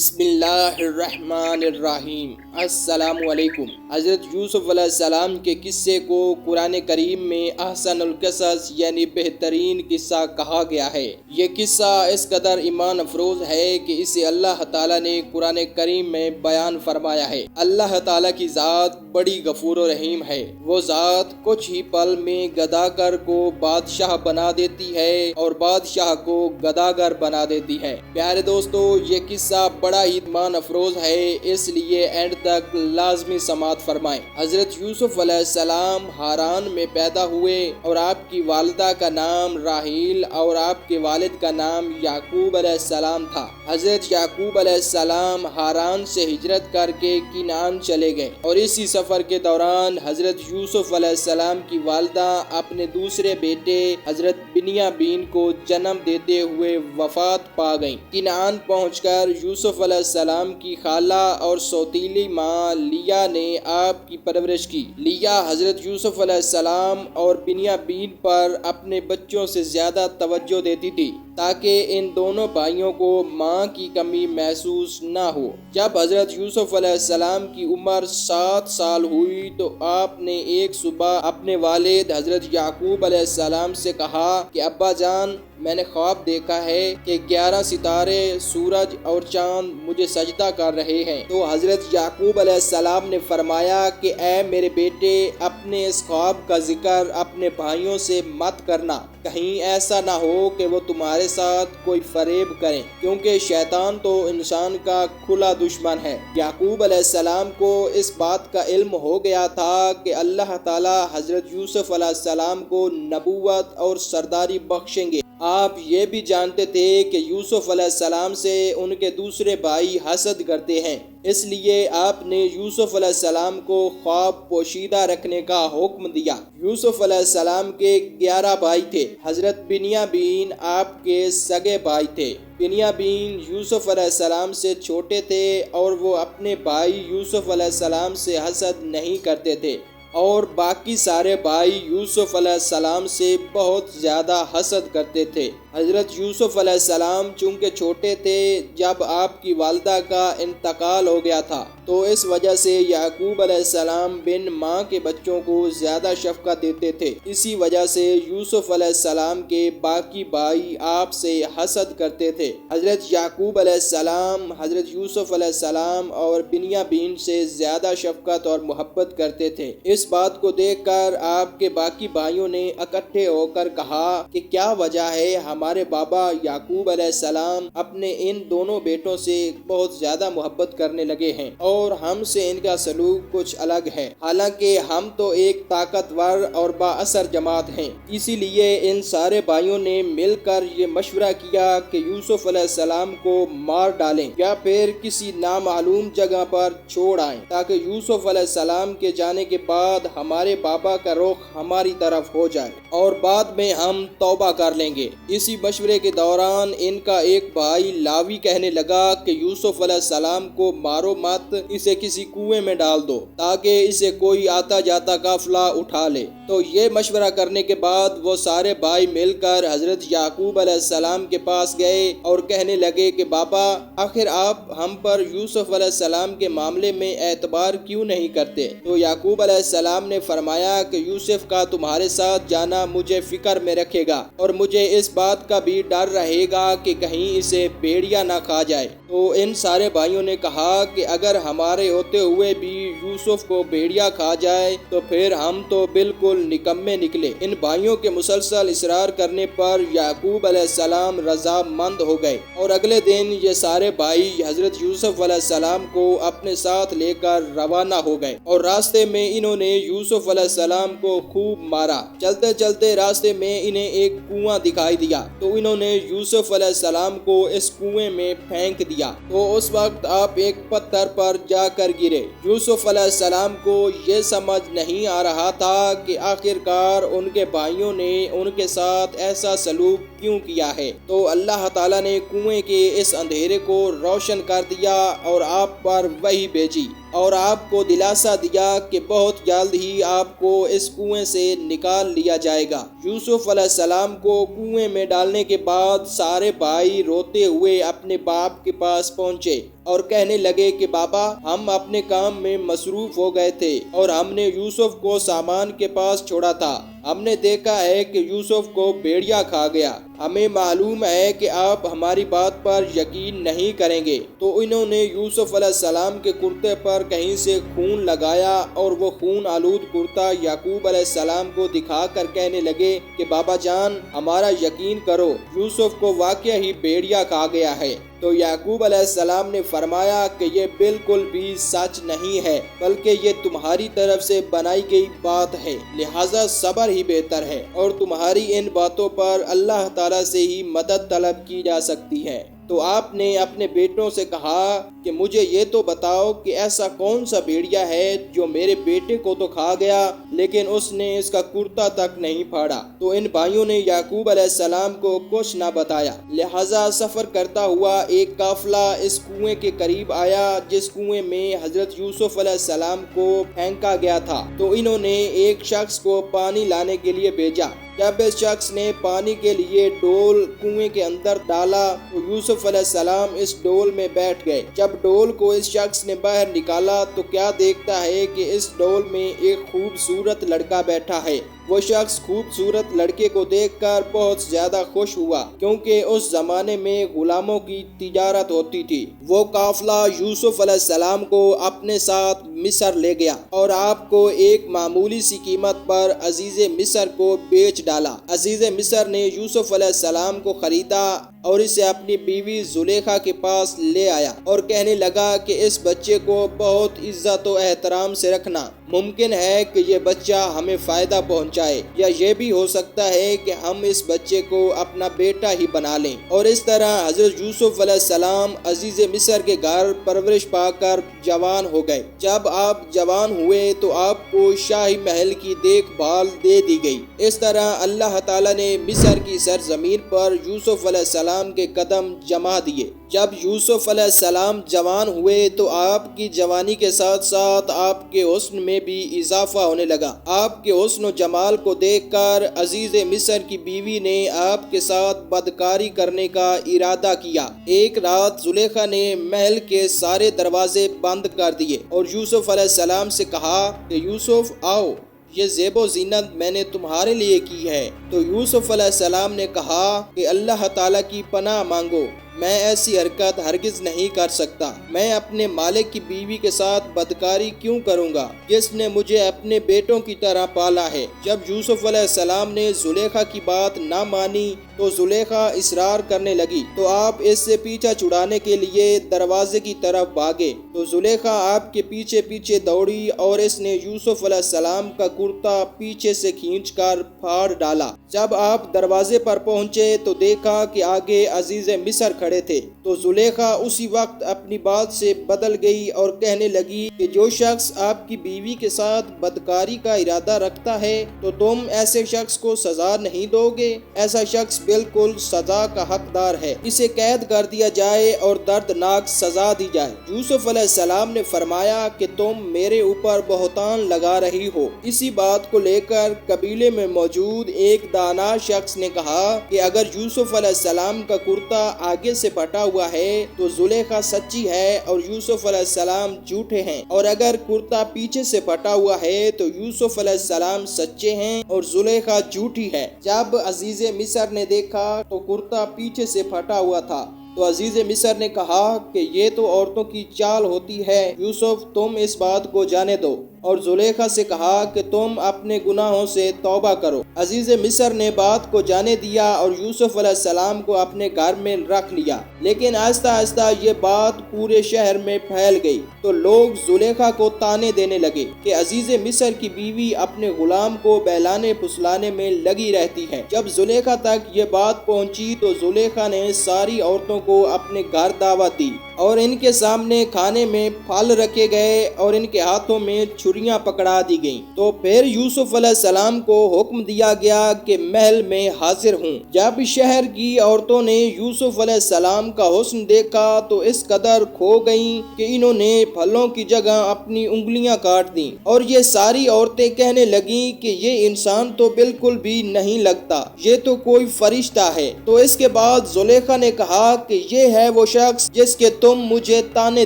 بسم اللہ الرحمن الرحیم۔ السلام علیکم۔ حضرت یوسف علیہ السلام کے قصے کو قرآن کریم میں احسن القصص یعنی بہترین قصہ کہا گیا ہے۔ یہ قصہ اس قدر ایمان افروز ہے کہ اسے اللہ تعالیٰ نے قرآن کریم میں بیان فرمایا ہے۔ اللہ تعالیٰ کی ذات بڑی غفور و رحیم ہے۔ وہ ذات کچھ ہی پل میں گداگر کو بادشاہ بنا دیتی ہے اور بادشاہ کو گداگر بنا دیتی ہے۔ پیارے دوستو، یہ قصہ بڑا ہی ایمان افروز ہے، اس لیے اینڈ تک لازمی سماعت فرمائیں۔ حضرت یوسف علیہ السلام ہاران میں پیدا ہوئے اور آپ کی والدہ کا نام راحیل اور آپ کے والد کا نام یعقوب علیہ السلام تھا۔ حضرت یعقوب علیہ السلام ہاران سے ہجرت کر کے کنعان چلے گئے اور اسی سفر کے دوران حضرت یوسف علیہ السلام کی والدہ اپنے دوسرے بیٹے حضرت بنیامین کو جنم دیتے ہوئے وفات پا گئیں۔ کنعان پہنچ کر یوسف علیہ السلام کی خالہ اور سوتیلی ماں لیا نے آپ کی پرورش کی۔ لیا حضرت یوسف علیہ السلام اور بنیامین پر اپنے بچوں سے زیادہ توجہ دیتی تھی تاکہ ان دونوں بھائیوں کو ماں کی کمی محسوس نہ ہو۔ جب حضرت یوسف علیہ السلام کی عمر 7 سال ہوئی تو آپ نے ایک صبح اپنے والد حضرت یعقوب علیہ السلام سے کہا کہ ابا جان، میں نے خواب دیکھا ہے کہ 11 ستارے، سورج اور چاند مجھے سجدہ کر رہے ہیں۔ تو حضرت یعقوب علیہ السلام نے فرمایا کہ اے میرے بیٹے، اپنے اس خواب کا ذکر اپنے بھائیوں سے مت کرنا، کہیں ایسا نہ ہو کہ وہ تمہارے ساتھ کوئی فریب کریں، کیونکہ شیطان تو انسان کا کھلا دشمن ہے۔ یعقوب علیہ السلام کو اس بات کا علم ہو گیا تھا کہ اللہ تعالی حضرت یوسف علیہ السلام کو نبوت اور سرداری بخشیں گے۔ آپ یہ بھی جانتے تھے کہ یوسف علیہ السلام سے ان کے دوسرے بھائی حسد کرتے ہیں، اس لیے آپ نے یوسف علیہ السلام کو خواب پوشیدہ رکھنے کا حکم دیا۔ یوسف علیہ السلام کے 11 بھائی تھے۔ حضرت بنیامین آپ کے سگے بھائی تھے۔ بنیامین یوسف علیہ السلام سے چھوٹے تھے اور وہ اپنے بھائی یوسف علیہ السلام سے حسد نہیں کرتے تھے، اور باقی سارے بھائی یوسف علیہ السلام سے بہت زیادہ حسد کرتے تھے۔ حضرت یوسف علیہ السلام چونکہ چھوٹے تھے جب آپ کی والدہ کا انتقال ہو گیا تھا، تو اس وجہ سے یعقوب علیہ السلام بن ماں کے بچوں کو زیادہ شفقت دیتے تھے۔ اسی وجہ سے یوسف علیہ السلام کے باقی بھائی آپ سے حسد کرتے تھے۔ حضرت یعقوب علیہ السلام حضرت یوسف علیہ السلام اور بنیامین سے زیادہ شفقت اور محبت کرتے تھے۔ اس بات کو دیکھ کر آپ کے باقی بھائیوں نے اکٹھے ہو کر کہا کہ کیا وجہ ہے ہمارے بابا یعقوب علیہ السلام اپنے ان دونوں بیٹوں سے بہت زیادہ محبت کرنے لگے ہیں اور ہم سے ان کا سلوک کچھ الگ ہے، حالانکہ ہم تو ایک طاقتور اور با اثر جماعت ہیں۔ اسی لیے ان سارے بھائیوں نے مل کر یہ مشورہ کیا کہ یوسف علیہ السلام کو مار ڈالیں یا پھر کسی نامعلوم جگہ پر چھوڑ آئیں، تاکہ یوسف علیہ السلام کے جانے کے بعد ہمارے بابا کا رخ ہماری طرف ہو جائے اور بعد میں ہم توبہ کر لیں گے۔ اسی مشورے کے دوران ان کا ایک بھائی لاوی کہنے لگا کہ یوسف علیہ السلام کو مارو مت، اسے کسی کنویں میں ڈال دو تاکہ اسے کوئی آتا جاتا قافلہ اٹھا لے۔ تو یہ مشورہ کرنے کے بعد وہ سارے بھائی مل کر حضرت یعقوب علیہ السلام کے پاس گئے اور کہنے لگے کہ بابا، آخر آپ ہم پر یوسف علیہ السلام کے معاملے میں اعتبار کیوں نہیں کرتے؟ تو یعقوب علیہ السلام نے فرمایا کہ یوسف کا تمہارے ساتھ جانا مجھے فکر میں رکھے گا اور مجھے اس بات کا بھی ڈر رہے گا کہ کہیں اسے بھیڑیا نہ کھا جائے۔ تو ان سارے بھائیوں نے کہا کہ اگر ہمارے ہوتے ہوئے بھی یوسف کو بھیڑیا کھا جائے تو پھر ہم تو بالکل نکمے نکلے۔ ان بھائیوں کے مسلسل اصرار کرنے پر یعقوب علیہ السلام رضامند ہو گئے اور اگلے دن یہ سارے بھائی حضرت یوسف علیہ السلام کو اپنے ساتھ لے کر روانہ ہو گئے اور راستے میں انہوں نے یوسف علیہ السلام کو خوب مارا۔ چلتے چلتے راستے میں انہیں ایک کنواں دکھائی دیا تو انہوں نے یوسف علیہ السلام کو اس کنویں میں پھینک دیا۔ تو اس وقت آپ ایک پتھر پر جا کر گرے۔ یوسف علیہ السلام کو یہ سمجھ نہیں آ رہا تھا کہ آخرکار ان کے بھائیوں نے ان کے ساتھ ایسا سلوک کیوں کیا ہے؟ تو اللہ تعالیٰ نے کنویں کے اس اندھیرے کو روشن کر دیا اور آپ پر وحی بھیجی اور آپ کو دلاسا دیا کہ بہت جلد ہی آپ کو اس کنویں سے نکال لیا جائے گا۔ یوسف علیہ السلام کو کنویں میں ڈالنے کے بعد سارے بھائی روتے ہوئے اپنے باپ کے پاس پہنچے اور کہنے لگے کہ بابا، ہم اپنے کام میں مصروف ہو گئے تھے اور ہم نے یوسف کو سامان کے پاس چھوڑا تھا۔ ہم نے دیکھا ہے کہ یوسف کو بھیڑیا کھا گیا۔ ہمیں معلوم ہے کہ آپ ہماری بات پر یقین نہیں کریں گے۔ تو انہوں نے یوسف علیہ السلام کے کرتے پر کہیں سے خون لگایا اور وہ خون آلود کرتا یعقوب علیہ السلام کو دکھا کر کہنے لگے کہ بابا جان، ہمارا یقین کرو، یوسف کو واقعہ ہی بھیڑیا کھا گیا ہے۔ تو یعقوب علیہ السلام نے فرمایا کہ یہ بالکل بھی سچ نہیں ہے، بلکہ یہ تمہاری طرف سے بنائی گئی بات ہے، لہٰذا صبر ہی بہتر ہے اور تمہاری ان باتوں پر اللہ تعالیٰ سے ہی مدد طلب کی جا سکتی ہے۔ تو آپ نے اپنے بیٹوں سے کہا کہ مجھے یہ تو بتاؤ کہ ایسا کون سا بھیڑیا ہے جو میرے بیٹے کو تو کھا گیا لیکن اس نے اس کا کرتا تک نہیں پھاڑا۔ تو ان بھائیوں نے یعقوب علیہ السلام کو کچھ نہ بتایا، لہٰذا سفر کرتا ہوا ایک قافلہ اس کنویں کے قریب آیا جس کنویں میں حضرت یوسف علیہ السلام کو پھینکا گیا تھا۔ تو انہوں نے ایک شخص کو پانی لانے کے لیے بھیجا۔ جب اس شخص نے پانی کے لیے ڈول کنویں کے اندر ڈالا تو یوسف علیہ السلام اس ڈول میں بیٹھ گئے۔ جب ڈول کو اس شخص نے باہر نکالا تو کیا دیکھتا ہے کہ اس ڈول میں ایک خوبصورت لڑکا بیٹھا ہے۔ وہ شخص خوبصورت لڑکے کو دیکھ کر بہت زیادہ خوش ہوا، کیونکہ اس زمانے میں غلاموں کی تجارت ہوتی تھی۔ وہ قافلہ یوسف علیہ السلام کو اپنے ساتھ مصر لے گیا اور آپ کو ایک معمولی سی قیمت پر عزیز مصر کو بیچ ڈالا۔ عزیز مصر نے یوسف علیہ السلام کو خریدا اور اسے اپنی بیوی زلیخا کے پاس لے آیا اور کہنے لگا کہ اس بچے کو بہت عزت و احترام سے رکھنا۔ ممکن ہے کہ یہ بچہ ہمیں فائدہ پہنچائے، یا یہ بھی ہو سکتا ہے کہ ہم اس بچے کو اپنا بیٹا ہی بنا لیں۔ اور اس طرح حضرت یوسف علیہ السلام عزیز مصر کے گھر پرورش پا کر جوان ہو گئے۔ جب آپ جوان ہوئے تو آپ کو شاہی محل کی دیکھ بھال دے دی گئی۔ اس طرح اللہ تعالیٰ نے مصر کی سرزمین پر یوسف علیہ السلام کے قدم جما دیے۔ جب یوسف علیہ السلام جوان ہوئے تو آپ کی جوانی کے ساتھ ساتھ آپ کے حسن میں بھی اضافہ ہونے لگا۔ آپ کے حسن و جمال کو دیکھ کر عزیز مصر کی بیوی نے آپ کے ساتھ بدکاری کرنے کا ارادہ کیا۔ ایک رات زلیخا نے محل کے سارے دروازے بند کر دیے اور یوسف علیہ السلام سے کہا کہ یوسف آؤ، یہ زیب و زینت میں نے تمہارے لیے کی ہے۔ تو یوسف علیہ السلام نے کہا کہ اللہ تعالیٰ کی پناہ مانگو، میں ایسی حرکت ہرگز نہیں کر سکتا۔ میں اپنے مالک کی بیوی کے ساتھ بدکاری کیوں کروں گا جس نے مجھے اپنے بیٹوں کی طرح پالا ہے؟ جب یوسف علیہ السلام نے زلیخا کی بات نہ مانی تو زلیخا اصرار کرنے لگی، تو آپ اس سے پیچھا چھڑانے کے لیے دروازے کی طرف بھاگے۔ تو زلیخا آپ کے پیچھے پیچھے دوڑی اور اس نے یوسف علیہ السلام کا کرتا پیچھے سے کھینچ کر پھاڑ ڈالا۔ جب آپ دروازے پر پہنچے تو دیکھا کہ آگے عزیز مصر کھڑے تھے۔ تو زلیخا اسی وقت اپنی بات سے بدل گئی اور کہنے لگی کہ جو شخص آپ کی بیوی کے ساتھ بدکاری کا ارادہ رکھتا ہے تو تم ایسے شخص کو سزا نہیں دو گے؟ ایسا شخص بالکل سزا کا حقدار ہے، اسے قید کر دیا جائے اور دردناک سزا دی جائے۔ یوسف علیہ السلام نے فرمایا کہ تم میرے اوپر بہتان لگا رہی ہو۔ اسی بات کو لے کر قبیلے میں موجود ایک دانا شخص نے کہا کہ اگر یوسف علیہ السلام کا کرتا آگے سے پھٹا ہوا ہے تو زلیخا سچی ہے اور یوسف علیہ السلام جھوٹے ہیں، اور اگر کرتا پیچھے سے پھٹا ہوا ہے تو یوسف علیہ السلام سچے ہیں اور زلیخا جھوٹی ہے۔ جب عزیز مصر نے دیکھا تو کرتا پیچھے سے پھٹا ہوا تھا تو عزیز مصر نے کہا کہ یہ تو عورتوں کی چال ہوتی ہے، یوسف تم اس بات کو جانے دو، اور زلیخا سے کہا کہ تم اپنے گناہوں سے توبہ کرو۔ عزیز مصر نے بات کو جانے دیا اور یوسف علیہ السلام کو اپنے گھر میں رکھ لیا، لیکن آہستہ آہستہ یہ بات پورے شہر میں پھیل گئی تو لوگ زلیخا کو تانے دینے لگے کہ عزیز مصر کی بیوی اپنے غلام کو بہلانے پھسلانے میں لگی رہتی ہے۔ جب زلیخا تک یہ بات پہنچی تو زلیخا نے ساری عورتوں کو اپنے گھر دعوت دی اور ان کے سامنے کھانے میں پھل رکھے گئے اور ان کے ہاتھوں میں چھریاں پکڑا دی گئیں۔ تو پھر یوسف علیہ السلام کو حکم دیا گیا کہ محل میں حاضر ہوں۔ جب شہر کی عورتوں نے یوسف علیہ السلام کا حسن دیکھا تو اس قدر کھو گئیں کہ انہوں نے پھلوں کی جگہ اپنی انگلیاں کاٹ دیں، اور یہ ساری عورتیں کہنے لگیں کہ یہ انسان تو بالکل بھی نہیں لگتا، یہ تو کوئی فرشتہ ہے۔ تو اس کے بعد زلیخا نے کہا کہ یہ ہے وہ شخص جس کے تم مجھے تانے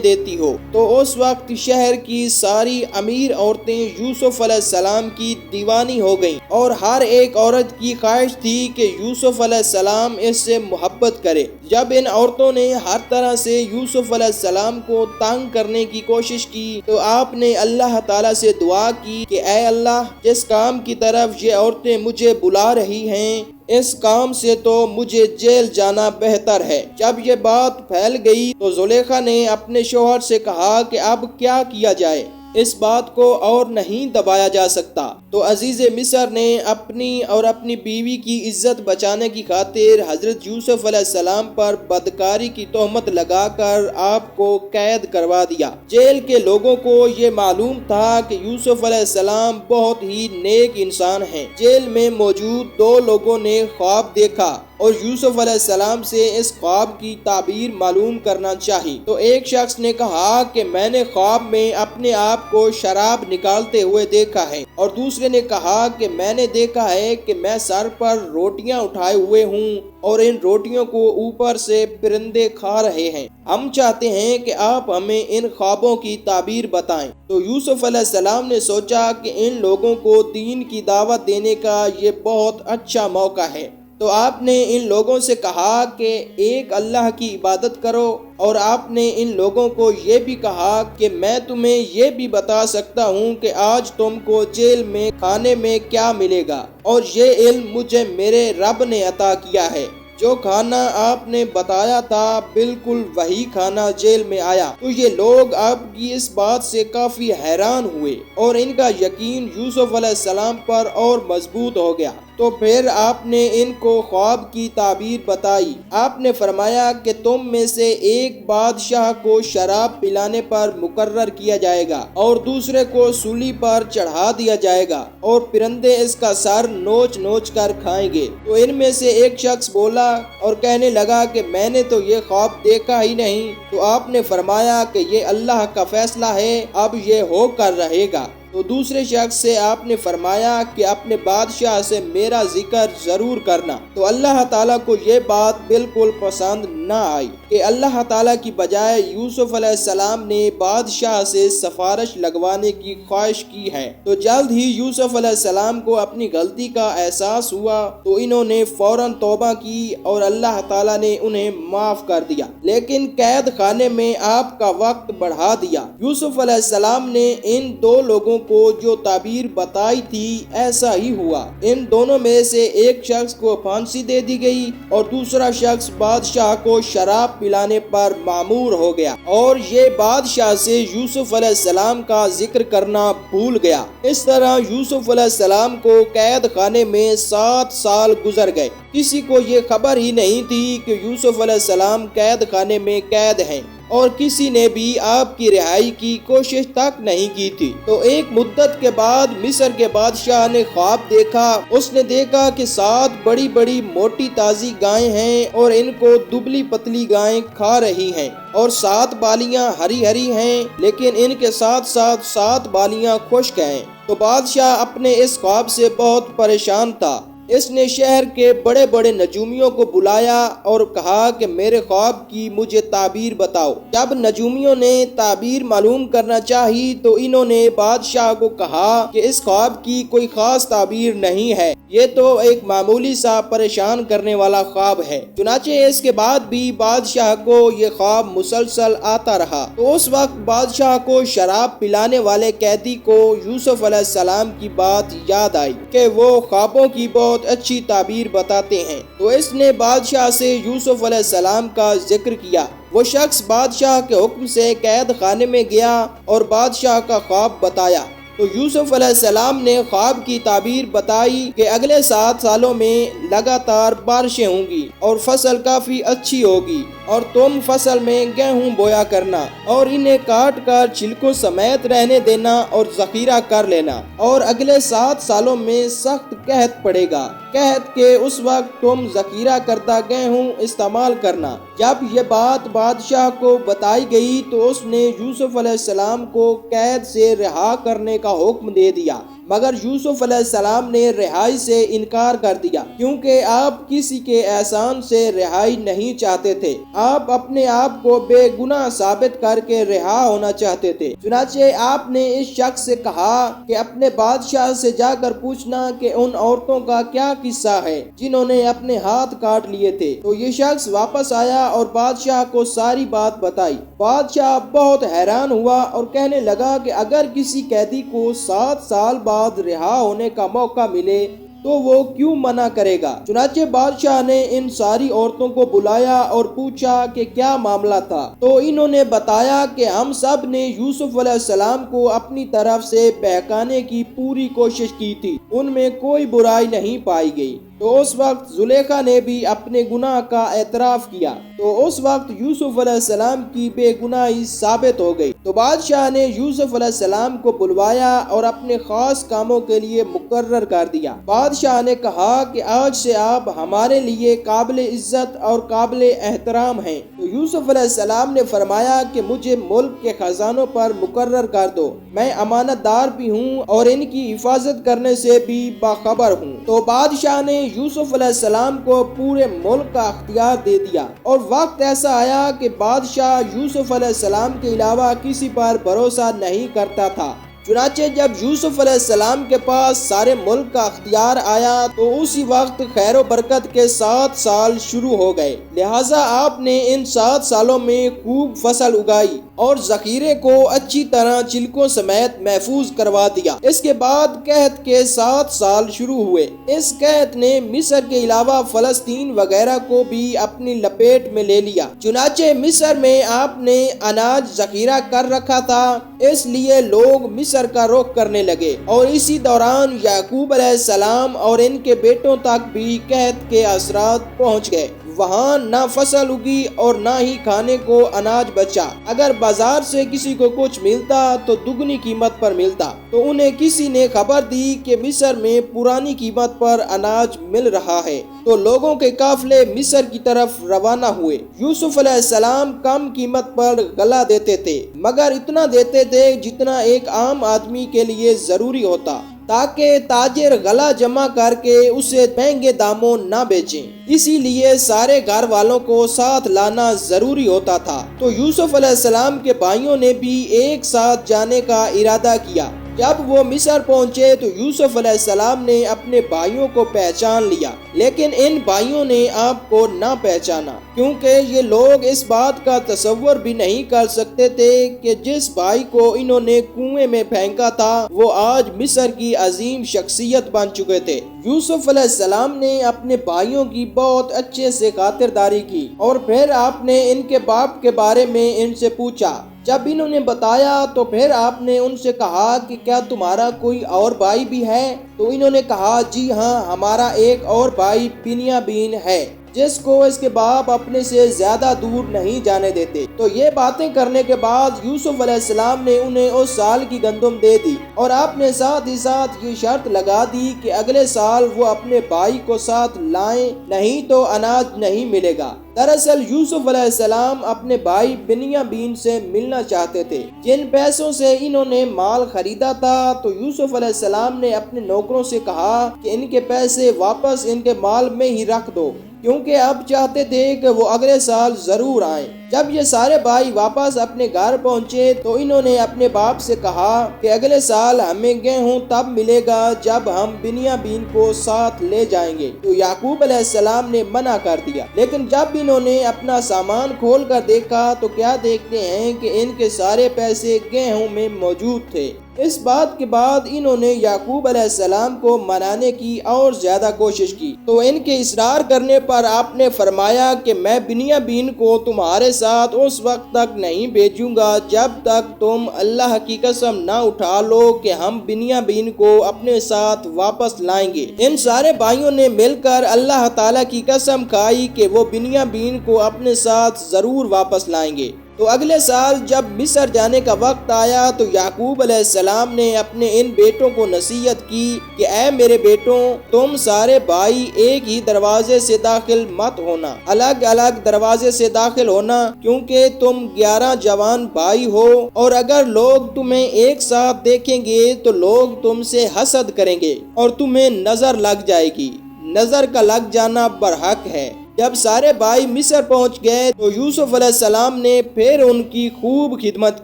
دیتی ہو۔ تو اس وقت شہر کی ساری امیر عورتیں یوسف علیہ السلام کی دیوانی ہو گئیں، اور ہر ایک عورت کی خواہش تھی کہ یوسف علیہ السلام اس سے محبت کرے۔ جب ان عورتوں نے ہر طرح سے یوسف علیہ السلام کو تنگ کرنے کی کوشش کی تو آپ نے اللہ تعالیٰ سے دعا کی کہ اے اللہ، جس کام کی طرف یہ عورتیں مجھے بلا رہی ہیں، اس کام سے تو مجھے جیل جانا بہتر ہے۔ جب یہ بات پھیل گئی تو زلیخا نے اپنے شوہر سے کہا کہ اب کیا کیا جائے، اس بات کو اور نہیں دبایا جا سکتا۔ تو عزیز مصر نے اپنی اور اپنی بیوی کی عزت بچانے کی خاطر حضرت یوسف علیہ السلام پر بدکاری کی تہمت لگا کر آپ کو قید کروا دیا۔ جیل کے لوگوں کو یہ معلوم تھا کہ یوسف علیہ السلام بہت ہی نیک انسان ہیں۔ جیل میں موجود 2 لوگوں نے خواب دیکھا اور یوسف علیہ السلام سے اس خواب کی تعبیر معلوم کرنا چاہی۔ تو ایک شخص نے کہا کہ میں نے خواب میں اپنے آپ کو شراب نکالتے ہوئے دیکھا ہے، اور دوسرے نے کہا کہ میں نے دیکھا ہے کہ میں سر پر روٹیاں اٹھائے ہوئے ہوں اور ان روٹیوں کو اوپر سے پرندے کھا رہے ہیں۔ ہم چاہتے ہیں کہ آپ ہمیں ان خوابوں کی تعبیر بتائیں۔ تو یوسف علیہ السلام نے سوچا کہ ان لوگوں کو دین کی دعوت دینے کا یہ بہت اچھا موقع ہے۔ تو آپ نے ان لوگوں سے کہا کہ ایک اللہ کی عبادت کرو، اور آپ نے ان لوگوں کو یہ بھی کہا کہ میں تمہیں یہ بھی بتا سکتا ہوں کہ آج تم کو جیل میں کھانے میں کیا ملے گا، اور یہ علم مجھے میرے رب نے عطا کیا ہے۔ جو کھانا آپ نے بتایا تھا بالکل وہی کھانا جیل میں آیا۔ تو یہ لوگ آپ کی اس بات سے کافی حیران ہوئے، اور ان کا یقین یوسف علیہ السلام پر اور مضبوط ہو گیا۔ تو پھر آپ نے ان کو خواب کی تعبیر بتائی۔ آپ نے فرمایا کہ تم میں سے ایک بادشاہ کو شراب پلانے پر مقرر کیا جائے گا، اور دوسرے کو سولی پر چڑھا دیا جائے گا، اور پرندے اس کا سر نوچ نوچ کر کھائیں گے۔ تو ان میں سے ایک شخص بولا اور کہنے لگا کہ میں نے تو یہ خواب دیکھا ہی نہیں۔ تو آپ نے فرمایا کہ یہ اللہ کا فیصلہ ہے، اب یہ ہو کر رہے گا۔ تو دوسرے شخص سے آپ نے فرمایا کہ اپنے بادشاہ سے میرا ذکر ضرور کرنا۔ تو اللہ تعالیٰ کو یہ بات بالکل پسند نہ آئی کہ اللہ تعالیٰ کی بجائے یوسف علیہ السلام نے بادشاہ سے سفارش لگوانے کی خواہش کی ہے۔ تو جلد ہی یوسف علیہ السلام کو اپنی غلطی کا احساس ہوا، تو انہوں نے فوراً توبہ کی اور اللہ تعالیٰ نے انہیں معاف کر دیا، لیکن قید خانے میں آپ کا وقت بڑھا دیا۔ یوسف علیہ السلام نے ان 2 لوگوں کو جو تعبیر بتائی تھی ایسا ہی ہوا۔ ان دونوں میں سے ایک شخص کو پھانسی دے دی گئی، اور دوسرا شخص بادشاہ کو شراب پلانے پر مامور ہو گیا، اور یہ بادشاہ سے یوسف علیہ السلام کا ذکر کرنا بھول گیا۔ اس طرح یوسف علیہ السلام کو قید خانے میں 7 سال گزر گئے۔ کسی کو یہ خبر ہی نہیں تھی کہ یوسف علیہ السلام قید خانے میں قید ہیں، اور کسی نے بھی آپ کی رہائی کی کوشش تک نہیں کی تھی۔ تو ایک مدت کے بعد مصر کے بادشاہ نے خواب دیکھا۔ اس نے دیکھا کہ 7 بڑی بڑی موٹی تازی گائیں ہیں، اور ان کو دبلی پتلی گائیں کھا رہی ہیں، اور 7 بالیاں ہری ہری ہیں، لیکن ان کے ساتھ ساتھ 7 بالیاں خشک ہیں۔ تو بادشاہ اپنے اس خواب سے بہت پریشان تھا۔ اس نے شہر کے بڑے بڑے نجومیوں کو بلایا اور کہا کہ میرے خواب کی مجھے تعبیر بتاؤ۔ جب نجومیوں نے تعبیر معلوم کرنا چاہی تو انہوں نے بادشاہ کو کہا کہ اس خواب کی کوئی خاص تعبیر نہیں ہے، یہ تو ایک معمولی سا پریشان کرنے والا خواب ہے۔ چنانچہ اس کے بعد بھی بادشاہ کو یہ خواب مسلسل آتا رہا۔ تو اس وقت بادشاہ کو شراب پلانے والے قیدی کو یوسف علیہ السلام کی بات یاد آئی کہ وہ خوابوں کی بہت اچھی تعبیر بتاتے ہیں۔ تو اس نے بادشاہ سے یوسف علیہ السلام کا ذکر کیا۔ وہ شخص بادشاہ کے حکم سے قید خانے میں گیا اور بادشاہ کا خواب بتایا۔ تو یوسف علیہ السلام نے خواب کی تعبیر بتائی کہ اگلے 7 سالوں میں لگاتار بارشیں ہوں گی اور فصل کافی اچھی ہوگی، اور تم فصل میں گیہوں بویا کرنا اور انہیں کاٹ کر چھلکوں سمیت رہنے دینا اور ذخیرہ کر لینا، اور اگلے 7 سالوں میں سخت قحط پڑے گا، قحط کے اس وقت تم ذخیرہ کردہ گیہوں استعمال کرنا۔ جب یہ بات بادشاہ کو بتائی گئی تو اس نے یوسف علیہ السلام کو قید سے رہا کرنے کا حکم دے دیا، مگر یوسف علیہ السلام نے رہائی سے انکار کر دیا، کیونکہ آپ کسی کے احسان سے رہائی نہیں چاہتے تھے، آپ اپنے آپ کو بے گناہ ثابت کر کے رہا ہونا چاہتے تھے۔ چنانچہ آپ نے اس شخص سے کہا کہ اپنے بادشاہ سے جا کر پوچھنا کہ ان عورتوں کا کیا قصہ ہے جنہوں نے اپنے ہاتھ کاٹ لیے تھے۔ تو یہ شخص واپس آیا اور بادشاہ کو ساری بات بتائی۔ بادشاہ بہت حیران ہوا اور کہنے لگا کہ اگر کسی قیدی کو 7 سال بعد رہا ہونے کا موقع ملے تو وہ کیوں منع کرے گا؟ چنانچہ بادشاہ نے ان ساری عورتوں کو بلایا اور پوچھا کہ کیا معاملہ تھا، تو انہوں نے بتایا کہ ہم سب نے یوسف علیہ السلام کو اپنی طرف سے بہکانے کی پوری کوشش کی تھی، ان میں کوئی برائی نہیں پائی گئی۔ تو اس وقت زلیخا نے بھی اپنے گناہ کا اعتراف کیا، تو اس وقت یوسف علیہ السلام کی بے گناہی ثابت ہو گئی۔ تو بادشاہ نے یوسف علیہ السلام کو بلوایا اور اپنے خاص کاموں کے لیے مقرر کر دیا۔ بادشاہ نے کہا کہ آج سے آپ ہمارے لیے قابل عزت اور قابل احترام ہیں۔ تو یوسف علیہ السلام نے فرمایا کہ مجھے ملک کے خزانوں پر مقرر کر دو، میں امانت دار بھی ہوں اور ان کی حفاظت کرنے سے بھی باخبر ہوں۔ تو بادشاہ نے یوسف علیہ السلام کو پورے ملک کا اختیار دے دیا، اور وقت ایسا آیا کہ بادشاہ یوسف علیہ السلام کے علاوہ کسی پر بھروسہ نہیں کرتا تھا۔ چنانچہ جب یوسف علیہ السلام کے پاس سارے ملک کا اختیار آیا تو اسی وقت خیر و برکت کے 7 سال شروع ہو گئے، لہٰذا آپ نے ان 7 سالوں میں خوب فصل اگائی اور ذخیرے کو اچھی طرح چھلکوں سمیت محفوظ کروا دیا۔ اس کے بعد قحط کے 7 سال شروع ہوئے۔ اس قحط نے مصر کے علاوہ فلسطین وغیرہ کو بھی اپنی لپیٹ میں لے لیا۔ چنانچہ مصر میں آپ نے اناج ذخیرہ کر رکھا تھا، اس لیے لوگ مصر کا رخ کرنے لگے، اور اسی دوران یعقوب علیہ السلام اور ان کے بیٹوں تک بھی قحط کے اثرات پہنچ گئے۔ وہاں نہ فصل اگی اور نہ ہی کھانے کو اناج بچا۔ اگر بازار سے کسی کو کچھ ملتا تو دگنی قیمت پر ملتا۔ تو انہیں کسی نے خبر دی کہ مصر میں پرانی قیمت پر اناج مل رہا ہے، تو لوگوں کے قافلے مصر کی طرف روانہ ہوئے۔ یوسف علیہ السلام کم قیمت پر غلہ دیتے تھے، مگر اتنا دیتے تھے جتنا ایک عام آدمی کے لیے ضروری ہوتا، تاکہ تاجر غلہ جمع کر کے اسے مہنگے داموں نہ بیچیں۔ اسی لیے سارے گھر والوں کو ساتھ لانا ضروری ہوتا تھا۔ تو یوسف علیہ السلام کے بھائیوں نے بھی ایک ساتھ جانے کا ارادہ کیا۔ جب وہ مصر پہنچے تو یوسف علیہ السلام نے اپنے بھائیوں کو پہچان لیا، لیکن ان بھائیوں نے آپ کو نہ پہچانا، کیونکہ یہ لوگ اس بات کا تصور بھی نہیں کر سکتے تھے کہ جس بھائی کو انہوں نے کنویں میں پھینکا تھا وہ آج مصر کی عظیم شخصیت بن چکے تھے۔ یوسف علیہ السلام نے اپنے بھائیوں کی بہت اچھے سے خاطرداری کی، اور پھر آپ نے ان کے باپ کے بارے میں ان سے پوچھا۔ جب انہوں نے بتایا تو پھر آپ نے ان سے کہا کہ کیا تمہارا کوئی اور بھائی بھی ہے؟ تو انہوں نے کہا جی ہاں، ہمارا ایک اور بھائی بنیامین ہے، جس کو اس کے باپ اپنے سے زیادہ دور نہیں جانے دیتے۔ تو یہ باتیں کرنے کے بعد یوسف علیہ السلام نے انہیں اس سال کی گندم دے دی، اور آپ نے ساتھ ہی ساتھ یہ شرط لگا دی کہ اگلے سال وہ اپنے بھائی کو ساتھ لائیں، نہیں تو اناج نہیں ملے گا۔ دراصل یوسف علیہ السلام اپنے بھائی بنیامین سے ملنا چاہتے تھے، جن پیسوں سے انہوں نے مال خریدا تھا۔ تو یوسف علیہ السلام نے اپنے نوکروں سے کہا کہ ان کے پیسے واپس ان کے مال میں ہی رکھ دو، کیونکہ اب چاہتے تھے کہ وہ اگلے سال ضرور آئیں۔ جب یہ سارے بھائی واپس اپنے گھر پہنچے تو انہوں نے اپنے باپ سے کہا کہ اگلے سال ہمیں گیہوں تب ملے گا جب ہم بنیامین کو ساتھ لے جائیں گے۔ تو یعقوب علیہ السلام نے منع کر دیا، لیکن جب انہوں نے اپنا سامان کھول کر دیکھا تو کیا دیکھتے ہیں کہ ان کے سارے پیسے گیہوں میں موجود تھے۔ اس بات کے بعد انہوں نے یعقوب علیہ السلام کو منانے کی اور زیادہ کوشش کی، تو ان کے اصرار کرنے پر آپ نے فرمایا کہ میں بنیامین کو تمہارے ساتھ اس وقت تک نہیں بھیجوں گا جب تک تم اللہ کی قسم نہ اٹھا لو کہ ہم بنیامین کو اپنے ساتھ واپس لائیں گے۔ ان سارے بھائیوں نے مل کر اللہ تعالیٰ کی قسم کھائی کہ وہ بنیامین کو اپنے ساتھ ضرور واپس لائیں گے۔ تو اگلے سال جب مصر جانے کا وقت آیا تو یعقوب علیہ السلام نے اپنے ان بیٹوں کو نصیحت کی کہ اے میرے بیٹوں، تم سارے بھائی ایک ہی دروازے سے داخل مت ہونا، الگ الگ دروازے سے داخل ہونا، کیونکہ تم 11 جوان بھائی ہو، اور اگر لوگ تمہیں ایک ساتھ دیکھیں گے تو لوگ تم سے حسد کریں گے اور تمہیں نظر لگ جائے گی۔ نظر کا لگ جانا برحق ہے۔ جب سارے بھائی مصر پہنچ گئے تو یوسف علیہ السلام نے پھر ان کی خوب خدمت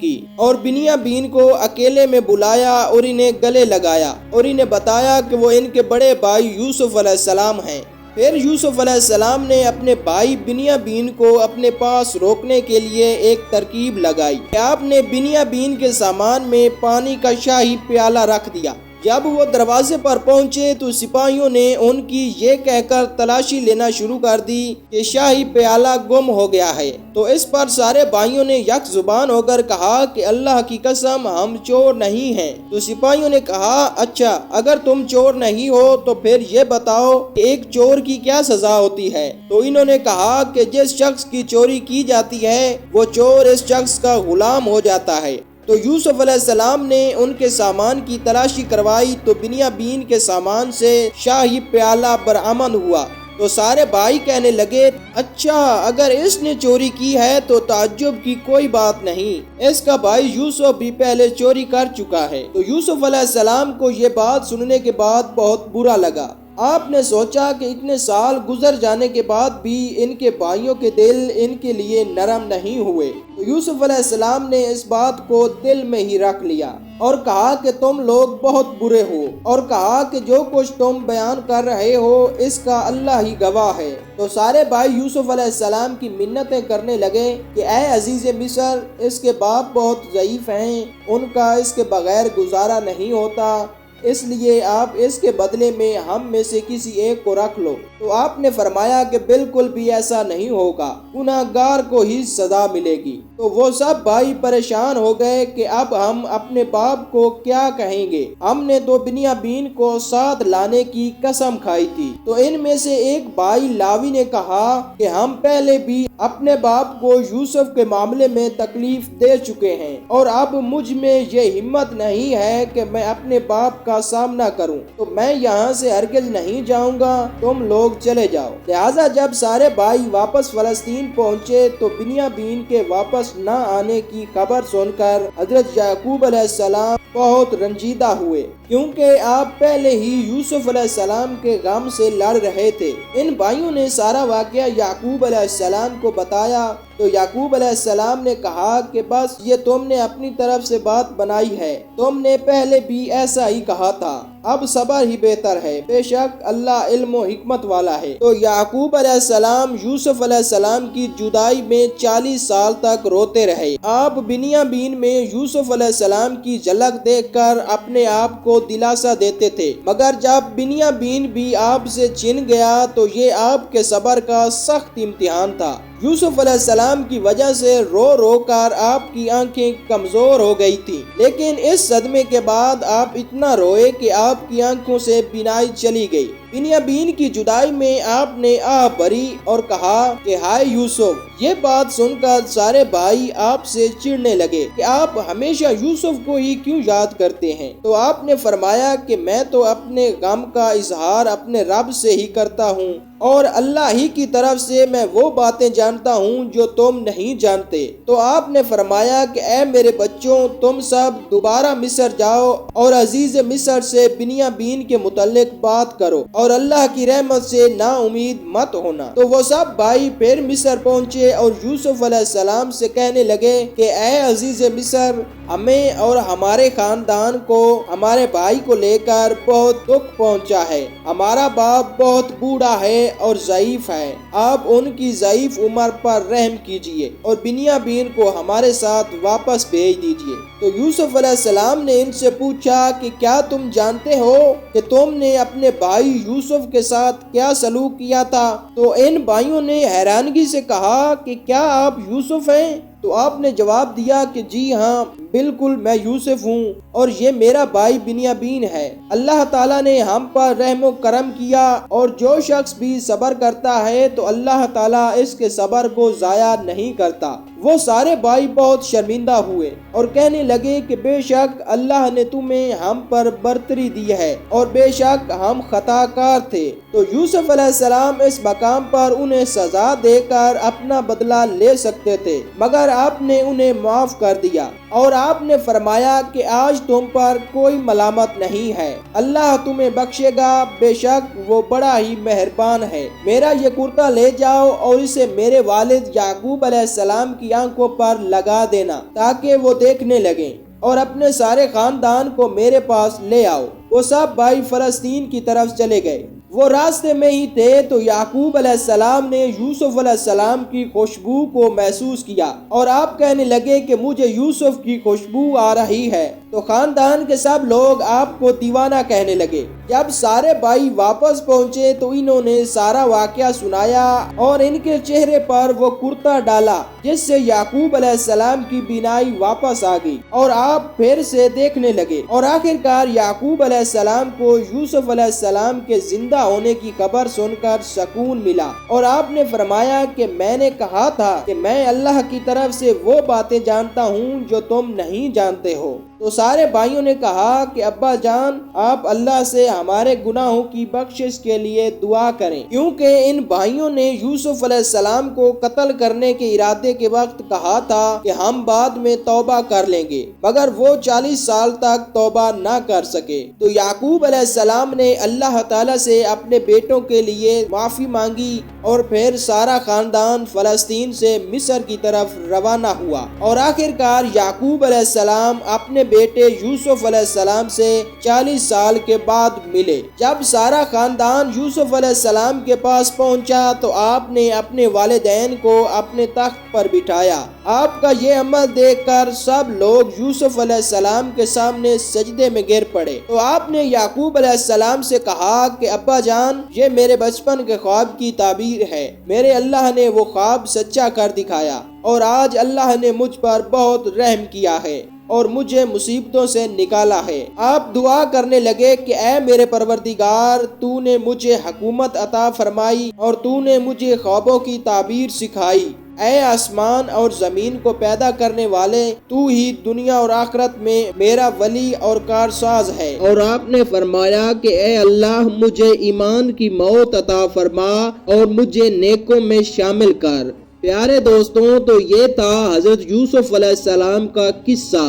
کی اور بنیامین کو اکیلے میں بلایا اور انہیں گلے لگایا اور انہیں بتایا کہ وہ ان کے بڑے بھائی یوسف علیہ السلام ہیں۔ پھر یوسف علیہ السلام نے اپنے بھائی بنیامین کو اپنے پاس روکنے کے لیے ایک ترکیب لگائی کہ آپ نے بنیامین کے سامان میں پانی کا شاہی پیالہ رکھ دیا۔ جب وہ دروازے پر پہنچے تو سپاہیوں نے ان کی یہ کہہ کر تلاشی لینا شروع کر دی کہ شاہی پیالہ گم ہو گیا ہے۔ تو اس پر سارے بھائیوں نے یک زبان ہو کر کہا کہ اللہ کی قسم ہم چور نہیں ہیں۔ تو سپاہیوں نے کہا اچھا اگر تم چور نہیں ہو تو پھر یہ بتاؤ کہ ایک چور کی کیا سزا ہوتی ہے؟ تو انہوں نے کہا کہ جس شخص کی چوری کی جاتی ہے وہ چور اس شخص کا غلام ہو جاتا ہے۔ تو یوسف علیہ السلام نے ان کے سامان کی تلاشی کروائی تو بنیامین کے سامان سے شاہی پیالہ برآمد ہوا۔ تو سارے بھائی کہنے لگے اچھا اگر اس نے چوری کی ہے تو تعجب کی کوئی بات نہیں، اس کا بھائی یوسف بھی پہلے چوری کر چکا ہے۔ تو یوسف علیہ السلام کو یہ بات سننے کے بعد بہت برا لگا۔ آپ نے سوچا کہ اتنے سال گزر جانے کے بعد بھی ان کے بھائیوں کے دل ان کے لیے نرم نہیں ہوئے۔ تو یوسف علیہ السلام نے اس بات کو دل میں ہی رکھ لیا اور کہا کہ تم لوگ بہت برے ہو، اور کہا کہ جو کچھ تم بیان کر رہے ہو اس کا اللہ ہی گواہ ہے۔ تو سارے بھائی یوسف علیہ السلام کی منتیں کرنے لگے کہ اے عزیز مصر، اس کے باپ بہت ضعیف ہیں، ان کا اس کے بغیر گزارا نہیں ہوتا، اس لیے آپ اس کے بدلے میں ہم میں سے کسی ایک کو رکھ لو۔ تو آپ نے فرمایا کہ بالکل بھی ایسا نہیں ہوگا، گناہگار کو ہی سزا ملے گی۔ تو وہ سب بھائی پریشان ہو گئے کہ اب ہم اپنے باپ کو کیا کہیں گے، ہم نے تو بنیامین کو ساتھ لانے کی قسم کھائی تھی۔ تو ان میں سے ایک بھائی لاوی نے کہا کہ ہم پہلے بھی اپنے باپ کو یوسف کے معاملے میں تکلیف دے چکے ہیں، اور اب مجھ میں یہ ہمت نہیں ہے کہ میں اپنے باپ کا سامنا کروں، تو میں یہاں سے ہرگز نہیں جاؤں گا، تم لوگ چلے جاؤ۔ لہٰذا جب سارے بھائی واپس فلسطین پہنچے تو بنیامین کے واپس نہ آنے کی خبر سن کر حضرت یعقوب علیہ السلام بہت رنجیدہ ہوئے، کیونکہ آپ پہلے ہی یوسف علیہ السلام کے غم سے لڑ رہے تھے۔ ان بھائیوں نے سارا واقعہ یعقوب علیہ السلام کو بتایا تو یعقوب علیہ السلام نے کہا کہ بس یہ تم نے اپنی طرف سے بات بنائی ہے، تم نے پہلے بھی ایسا ہی کہا تھا، اب صبر ہی بہتر ہے، بے شک اللہ علم و حکمت والا ہے۔ تو یعقوب علیہ السلام یوسف علیہ السلام کی جدائی میں 40 سال تک روتے رہے۔ آپ بنیامین میں یوسف علیہ السلام کی جھلک دیکھ کر اپنے آپ کو دلاسا دیتے تھے، مگر جب بنیامین بھی آپ سے چھن گیا تو یہ آپ کے صبر کا سخت امتحان تھا۔ یوسف علیہ السلام کی وجہ سے رو رو کر آپ کی آنکھیں کمزور ہو گئی تھی، لیکن اس صدمے کے بعد آپ اتنا روئے کہ آپ کی آنکھوں سے بینائی چلی گئی۔ بنیامین کی جدائی میں آپ نے آہ بھری اور کہا کہ ہائے یوسف۔ یہ بات سن کر سارے بھائی آپ سے چڑھنے لگے کہ آپ ہمیشہ یوسف کو ہی کیوں یاد کرتے ہیں؟ تو آپ نے فرمایا کہ میں تو اپنے غم کا اظہار اپنے رب سے ہی کرتا ہوں، اور اللہ ہی کی طرف سے میں وہ باتیں جانتا ہوں جو تم نہیں جانتے۔ تو آپ نے فرمایا کہ اے میرے بچوں، تم سب دوبارہ مصر جاؤ اور عزیز مصر سے بنیامین کے متعلق بات کرو، اور اللہ کی رحمت سے نا امید مت ہونا۔ تو وہ سب بھائی پھر مصر پہنچے اور یوسف علیہ السلام سے کہنے لگے کہ اے عزیز مصر، ہمیں اور ہمارے خاندان کو ہمارے بھائی کو لے کر بہت دکھ پہنچا ہے، ہمارا باپ بہت بوڑھا ہے اور ضعیف ہے، آپ ان کی ضعیف عمر پر رحم کیجیے اور بنیامین کو ہمارے ساتھ واپس بھیج دیجیے۔ تو یوسف علیہ السلام نے ان سے پوچھا کہ کیا تم جانتے ہو کہ تم نے اپنے بھائی یوسف کے ساتھ کیا سلوک کیا تھا؟ تو ان بھائیوں نے حیرانگی سے کہا کہ کیا آپ یوسف ہیں؟ تو آپ نے جواب دیا کہ جی ہاں بالکل میں یوسف ہوں اور یہ میرا بھائی بنیامین ہے۔ اللہ تعالیٰ نے ہم پر رحم و کرم کیا اور جو شخص بھی صبر کرتا ہے تو اللہ تعالیٰ اس کے صبر کو ضائع نہیں کرتا۔ وہ سارے بھائی بہت شرمندہ ہوئے اور کہنے لگے کہ بے شک اللہ نے تمہیں ہم پر برتری دی ہے اور بے شک ہم خطا کار تھے۔ تو یوسف علیہ السلام اس مقام پر انہیں سزا دے کر اپنا بدلہ لے سکتے تھے، مگر آپ نے انہیں معاف کر دیا اور آپ نے فرمایا کہ آج تم پر کوئی ملامت نہیں ہے، اللہ تمہیں بخشے گا، بے شک وہ بڑا ہی مہربان ہے۔ میرا یہ کرتا لے جاؤ اور اسے میرے والد یعقوب علیہ السلام کی آنکھوں پر لگا دینا تاکہ وہ دیکھنے لگیں، اور اپنے سارے خاندان کو میرے پاس لے آؤ۔ وہ سب بھائی فلسطین کی طرف چلے گئے۔ وہ راستے میں ہی تھے تو یعقوب علیہ السلام نے یوسف علیہ السلام کی خوشبو کو محسوس کیا اور آپ کہنے لگے کہ مجھے یوسف کی خوشبو آ رہی ہے۔ تو خاندان کے سب لوگ آپ کو دیوانہ کہنے لگے۔ جب سارے بھائی واپس پہنچے تو انہوں نے سارا واقعہ سنایا اور ان کے چہرے پر وہ کرتا ڈالا جس سے یعقوب علیہ السلام کی بینائی واپس آ گئی اور آپ پھر سے دیکھنے لگے، اور آخر کار یعقوب علیہ السلام کو یوسف علیہ السلام کے زندہ ہونے کی خبر سن کر سکون ملا، اور آپ نے فرمایا کہ میں نے کہا تھا کہ میں اللہ کی طرف سے وہ باتیں جانتا ہوں جو تم نہیں جانتے ہو۔ تو سارے بھائیوں نے کہا کہ ابا جان آپ اللہ سے ہمارے گناہوں کی بخشش کے لیے دعا کریں، کیونکہ ان بھائیوں نے یوسف علیہ السلام کو قتل کرنے کے ارادے کے وقت کہا تھا کہ ہم بعد میں توبہ کر لیں گے، مگر وہ 40 سال تک توبہ نہ کر سکے۔ تو یعقوب علیہ السلام نے اللہ تعالیٰ سے اپنے بیٹوں کے لیے معافی مانگی اور پھر سارا خاندان فلسطین سے مصر کی طرف روانہ ہوا، اور آخر کار یعقوب علیہ السلام اپنے بیٹے یوسف علیہ السلام سے 40 سال کے بعد ملے۔ جب سارا خاندان یوسف علیہ السلام کے پاس پہنچا تو آپ نے اپنے والدین کو اپنے تخت پر بٹھایا۔ آپ کا یہ عمل دیکھ کر سب لوگ یوسف علیہ السلام کے سامنے سجدے میں گر پڑے۔ تو آپ نے یعقوب علیہ السلام سے کہا کہ ابا جان یہ میرے بچپن کے خواب کی تعبیر ہے، میرے اللہ نے وہ خواب سچا کر دکھایا اور آج اللہ نے مجھ پر بہت رحم کیا ہے اور مجھے مصیبتوں سے نکالا ہے۔ آپ دعا کرنے لگے کہ اے میرے پروردگار، تو نے مجھے حکومت عطا فرمائی اور تو نے مجھے خوابوں کی تعبیر سکھائی۔ اے آسمان اور زمین کو پیدا کرنے والے، تو ہی دنیا اور آخرت میں میرا ولی اور کارساز ہے۔ اور آپ نے فرمایا کہ اے اللہ مجھے ایمان کی موت عطا فرما اور مجھے نیکوں میں شامل کر۔ پیارے دوستوں، تو یہ تھا حضرت یوسف علیہ السلام کا قصہ۔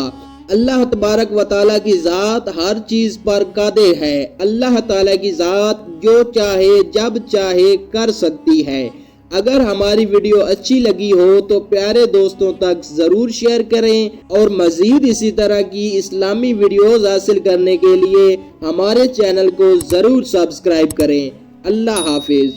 اللہ تبارک و تعالیٰ کی ذات ہر چیز پر قادر ہے۔ اللہ تعالیٰ کی ذات جو چاہے جب چاہے کر سکتی ہے۔ اگر ہماری ویڈیو اچھی لگی ہو تو پیارے دوستوں تک ضرور شیئر کریں، اور مزید اسی طرح کی اسلامی ویڈیوز حاصل کرنے کے لیے ہمارے چینل کو ضرور سبسکرائب کریں۔ اللہ حافظ۔